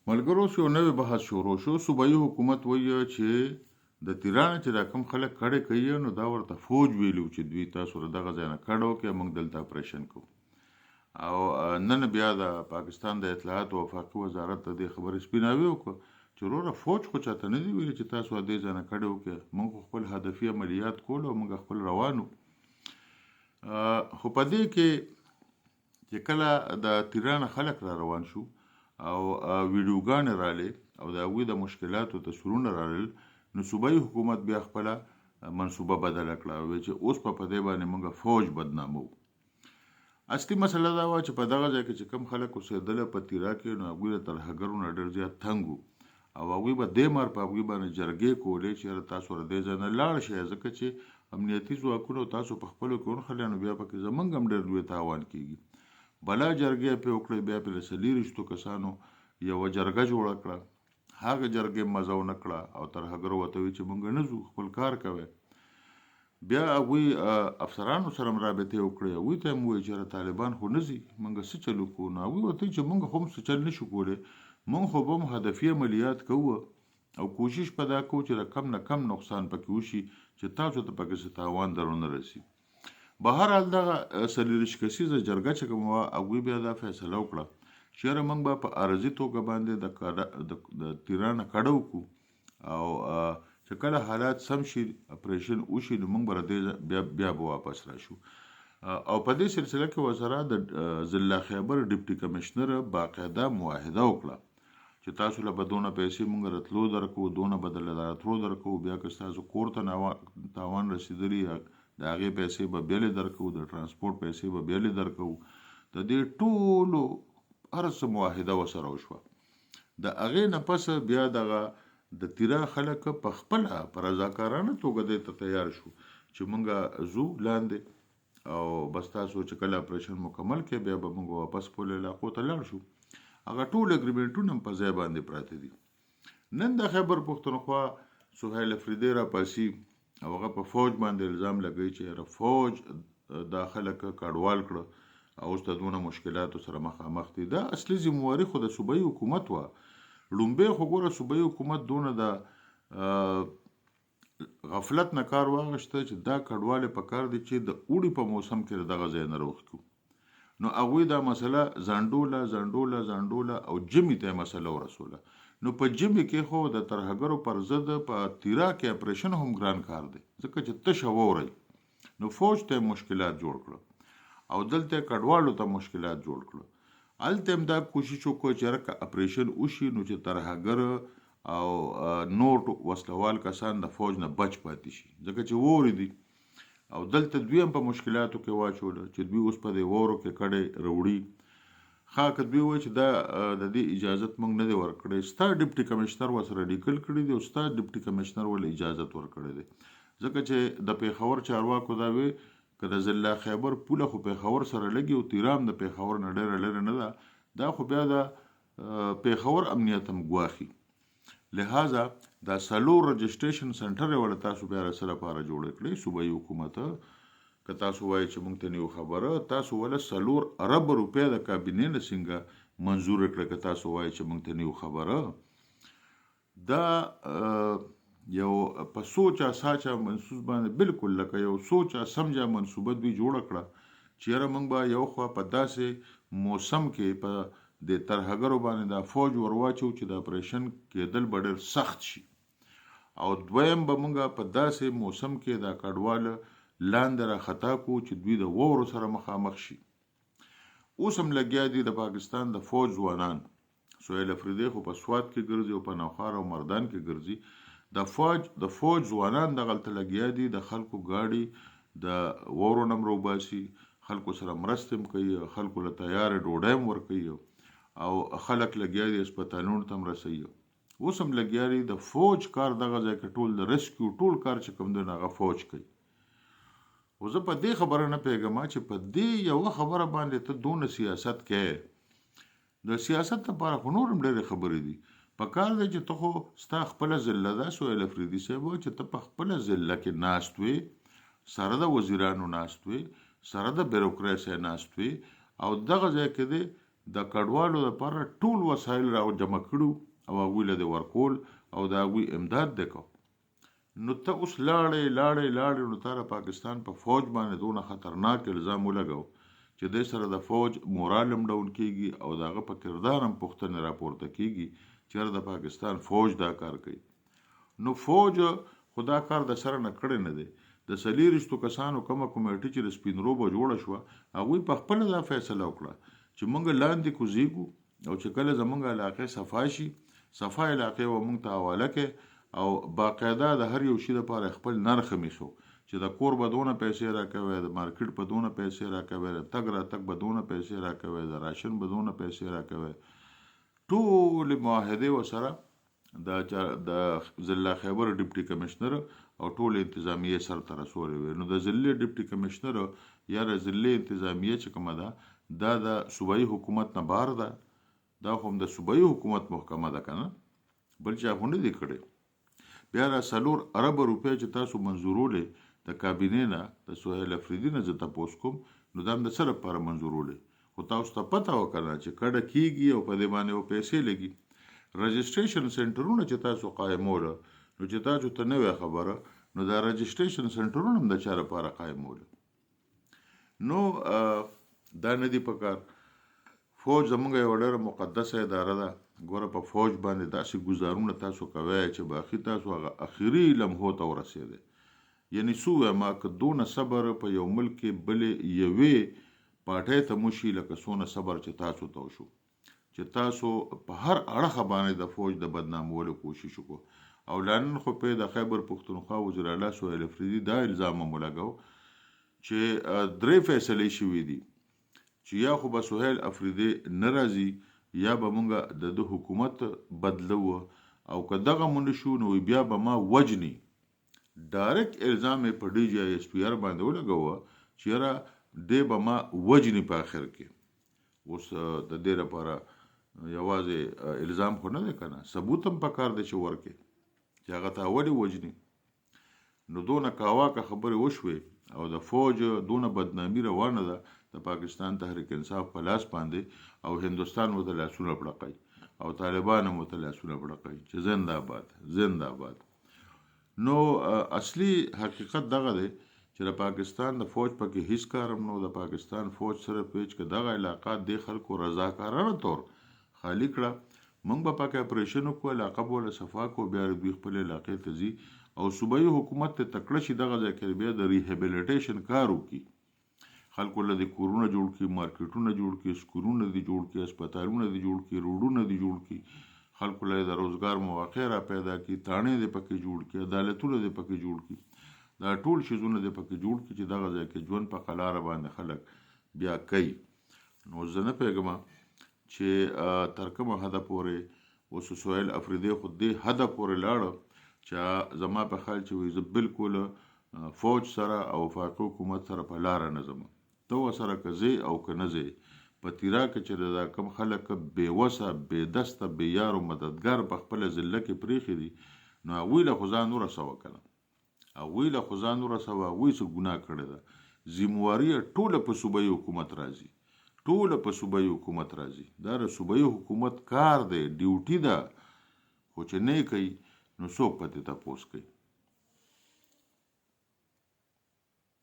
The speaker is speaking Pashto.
ملګرو اوس یو نوی بحث شروع شو. صوبایي حکومت وایي چې د تیران چې دا کم خلک کډې کوي نو دا ورته فوج ویلو چې دوی تاسو له دغه ځای نه کډ وکړئ، موږ دلته اپریشن کوو. او نن بیا د پاکستان د اطلاعات او وفاقي وزارت د دې خبرې سپیناوي وکړه چې وروره فوج خو چاته نه دي ویلي چې تاسو دې ځای نه کډې وکړئ، موږ خپل هدفي عملیات کول او موږ خپل روانو. خو په دې کې چې کله د تیران خلک را روان شو او ویډیوګانې رالې او د هغوی د مشکلاتو تصویرونه رالل، نو صوبایي حکومت بیا خپله منصوبه بدله کړه، وایي چې اوس په دې باندې موږ فوج بدنامو. اصلي مسله دا وه چې په دغه ځای کې چې کوم خلک اوسېدله په تیرا کې، نو هغوی د ترهګرو نه ډېر زیات تنګ وو او هغوی به دې مار په هغوی باندې جرګې کولې چې یاره تاسو له دې ځای نه لاړ شئ، ځکه چې امنیتي ځواکونو تاسو په خپلو کې ونښلئ نو بیا پکې زموږ هم ډېر لوی تاوان کېږي. بلا جرګې پې وکړئ، بیا پې له 40 کسانو یوه جرګه جوړه کړه، هغه جرګې مزه ونه کړه او ترهګرو ورته وایي چې موږ نه ځو، خپل کار کوئ. بیا هغوی افسرانو سره هم رابطې وکړې، هغوی ته هم ووایي چې یاره طالبان خو نه ځي، موږ څه چل وکړو. نو هغوی ورته وایي چې موږ خو هم څه چل نه شو کولی، موږ خو به هم هدفي عملیات کوو او کوشش په دا کوو چې د کم نه کم نقصان پکې وشي چې تاسو ته پکې څه تاوان درونه رسي. بهرحال دغه 40 کسیزه جرګه چې کومه وه، هغوی بیا دا فیصله وکړه چې یاره موږ به په عرضي توګه باندې د تیرانه کډه وکړو او چې کله حالات سم شي، اپریشن وشي، نو موږ به بیا به واپس راشو. او په دې سلسله کې ورسره د ضلع خیبر ډیپټي کمشنر باقاعده معاهده وکړه چې تاسو له به دونه پیسې موږ راتلو درکوو، دونه به درله راتلو درکوو، بیا که ستاسو کور ته تاوان رسېدلي د هغې پیسې به بیا درکوو، د ټرانسپورټ پیسې به بیا درکوو. د دې ټولو هر څه معاهده ورسره وشوه. د هغې نه پس بیا دغه د تیرا خلک په خپله په رضاکارانه توګه دې ته تیار شو چې موږ ځو لاندې او بس تاسو چې کله اپریشن مکمل کړئ بیا به موږ واپس خپلو علاقو ته لاړ شو. هغه ټول اګریمنټونه هم په ځای باندې پراته دي. نن د خیبر پښتونخوا سهیل افریدی راپاسي او هغه په فوج باندې الزام لګوي چې یاره فوج دا خلک کډوال کړه او اوس د دونه مشکلاتو سره مخامخ دي. دا اصلي ذمواري خو د صوبایي حکومت وه. لومبۍ خو ګوره صوبایي حکومت دونه د غفلت نه کار واخیسته چې دا کډوالې په کار دي چې د اوړي په موسم کې دغه ځای نه راوښتو. نو هغوی دا مسله ځانډوله او جمعې ته یې مسله ورسوله. نو په جمعې کې خو د ترهګرو پر ضد په تیرا کې اپریشن هم ګران کار دی، ځکه چې تشه واورئ. نو فوج ته مشکلات جوړ کړه او دلته کډوالو ته مشکلات جوړ کړه. هلته هم دا کوشش وکړه چې که اپریشن وشي نو چې ترهګر او نور وسلوال کسان د فوج نه بچ پاتې شي، ځکه چې ووري دي. او دلته دوی هم په مشکلاتو کې واچوله چې دوی اوس په دې وورو کې کډې راوړي. ښه که دوی وایي چې دا د دې اجازت موږ نه دی ورکړی، ستا ډیپټي کمشنر ورسره لیکل کړي دي او ستا ډیپټي کمشنر ولې اجازت ورکړی دی، ځکه چې د پېښور چارواکو دا وی که د ضلع خیبر پوله خو پېښور سره لګي او تیرا هم د پېښور نه ډېره لرې نه ده، دا خو بیا د پېښور امنیت هم ګواښي. لہذا دا 4 رجسټریشن سنټر یې ولې تاسو بیا راسره لپاره جوړ کړئ. صوبایي حکومت که تاسو وایئ چې موږ ته نه یو خبره، تاسو ولې 4 ارب روپۍ د کابینې نه څنګه منظور کړه که تاسو وایئ چې موږ ته نه یو خبره. دا یو په سوچا ساچا منصوب باندې بالکل لکه یو سوچا سمجا منصوبه دوی جوړه کړه چې یاره موږ به یو خوا په داسې موسم کې په د ترهګرو باندې دا فوج ورواچو چې د اپریشن کېدل به ډېر سخت شي، او دویم به موږ په داسې موسم کې دا کډواله لاندې را خطا کو چې دوی د وورو سره مخامخ شي. اوس هم لګیا دي د پاکستان د فوج ځوانان. سهیل افریدی خو په سوات کې ګرځي او په نوخار او مردان کې ګرځي. د فوج ځوانان دغلته لګیا دي، د خلکو ګاډي د وورو نه هم راوباسي، خلکو سره مرستې هم کوي، خلکو له تیارې ډوډۍ هم ورکوي او خلک لګیا دي هسپتالونو ته هم رسوي. اوس هم لګیا دي د فوج کار دغه ځای کې ټول د ریسکیو ټول کار چې کوم دی هغه فوج کوي. خو زه په دې خبره نه پوهېږم چې په دې یوه خبره باندې ته دونه سیاست کوې. د سیاست لپاره خو نور هم ډېرې خبرې دي. په کار دی چې ته خو ستا خپله ضلع ده سهیل افریدي صاحب چې ته په خپله ضلع کې ناست وې، سره د وزیرانو ناست وې، سره د بیروکراسۍ ناست وې او دغه ځای کې دی د کډوالو لپاره ټول وسایل را جمع کړو او هغوی له د ورکول او د هغوی امداد وکړو. نو ته اوس لاړې نو تا پاکستان په فوج باندې دونه خطرناک الزام ولګو چې د سره د فوج مورال هم ډاون کیږي او دغه په کردار هم پوښتنې راپورته کیږي چې د پاکستان فوج دا کار کوي. نو فوج خدا کار د سره نه کړی نه دی. د 40 کسانو کومه کمیټه چې د سپین روبه جوړه شوه هغوی په خپل دا فیصله وکړه چې موږ لاندې کوزیږو او چې کله زمونږ علاقې صفا شي صفا علاقې و موږ ته حواله کې او باقاعده د هر یو شي لپاره خپل نرخ میخو چې د کور به دونه پیسې راکوي د مارکیټ په دونه پیسې راکوي د تګ راتګ به دونه پیسې راکوي د راشن به دونه پیسې راکوي. ټول معاهده وسره د ضلع خیبر ډیپټي کمشنر او ټول انتظامیه سره تر رسولې وي. نو د ضلع ډیپټي کمشنر یا د ضلع انتظامیه چې کومه ده دا د صوبایي حکومت نه بار ده. دا هم د صوبایي حکومت محکمه ده کنه بل چا خو نه دی کړی. بیا را 4 ارب روپۍ چې تاسو منظورولې د کابینې نه د سهیل افریدي نه زه تپوس کوم نو دا هم د څه لپاره منظورولې خو تاسو ته پته وکړه چې کډه کیږي او په دې باندې پیسې لګي. رجسټریشن سنټرونه چې تاسو قایموله نو چې تاسو ته نوې خبره نو دا رجسټریشن سنټرونه هم د چا لپاره قایموله نو دا نه دی پکار. فوج زمونږ یو ډېره مقدسه اداره ده. ګوره په فوج باندې داسې ګزارونه تاسو کوئ چې باقي تاسو هغه اخري لمحو ته ورسېدئ. یعنی څه ووایم که دونه صبر په یو ملک کې بلې یوې پارټۍ ته موشي لکه څونه صبر چې تاسو ته وشو چې تاسو په هر اړخه باندې د فوج د بدنامولو کوشش وکړو. او نن خو په د خیبر پښتونخوا وزیر اعلی سهیل افریدي دا الزام هم ولګو چې 3 فیصلې شوي دي چې یا خو به سهیل افریدي نه راځي یا به مونږ د حکومت بدلو او که دغه مونږ شو نو بیا به ما وجني. ډایرکټ الزام په ډي جی اس پی آر باندې ولګو چې را دې به ما وجني په اخر کې. اوس د دې لپاره یوازې الزام خو نه دی کنه ثبوت هم پکار دی چې ورکې چې هغه ته ولې وجني. نو دونه کاواکه خبرې وشوې او د فوج دونه بدنامي روانه ده د پاکستان تحریک انصاف په لاس باندې او هندوستان مو ته لاسونه پړقوي او طالبان مو ته لاسونه پړقوي چې زنده باد. نو اصلي حقیقت دغه دی چې د پاکستان د فوج پکې هیڅ کار هم نو. د پاکستان فوج سره پیچ که دغه علاقه د خلکو رضاکارانه طور خالی کړه موږ به پکې اپریشن وکړو علاقه به له صفا کو بیا دوی خپل علاقې ته ځي او صوبایي حکومت ته تکړه شي دغه ځای کې بیا د ریهیبلیټیشن کار وکړي. خلکو له د کورونه جوړ کړي مارکیټونه جوړ کړي سکولونه دي جوړ کړي هسپتالونه دي جوړ کړي روډونه دي جوړ کړي خلکو له د روزګار مواقع را پیدا کړي تاڼې دې پکې جوړ کړي عدالتونه دې پکې جوړ کړي دا ټول شیزونه دې پکې جوړ کړي چې دغه ځای کې ژوند په قلاره باندې خلک بیا کوي. نو زه نه پوهېږم چې تر کومه حده پورې اوس سهیل افریدي خو دې حده پورې لاړه چې زما په خیال چې وایي زه بالکل فوج سره او وفاقي حکومت سره په لاره نه ځم. ته ورسره که ځې او که نه ځې په تیرا کې چې دا کم خلک بې وسه بې دسته بې یار او مددګار په خپله ضلع کې پرېښي دي نو هغوی له خو ځان ورسوه که نه هغوی له خو ځان ورسوه هغوی څه ګناه کړې ده. ذمواري ټوله په صوبایي حکومت راځي دا د صوبایي حکومت کار دی ډیوټي ده خو چې نه یې کوي نو څوک په دې تپوس کوي.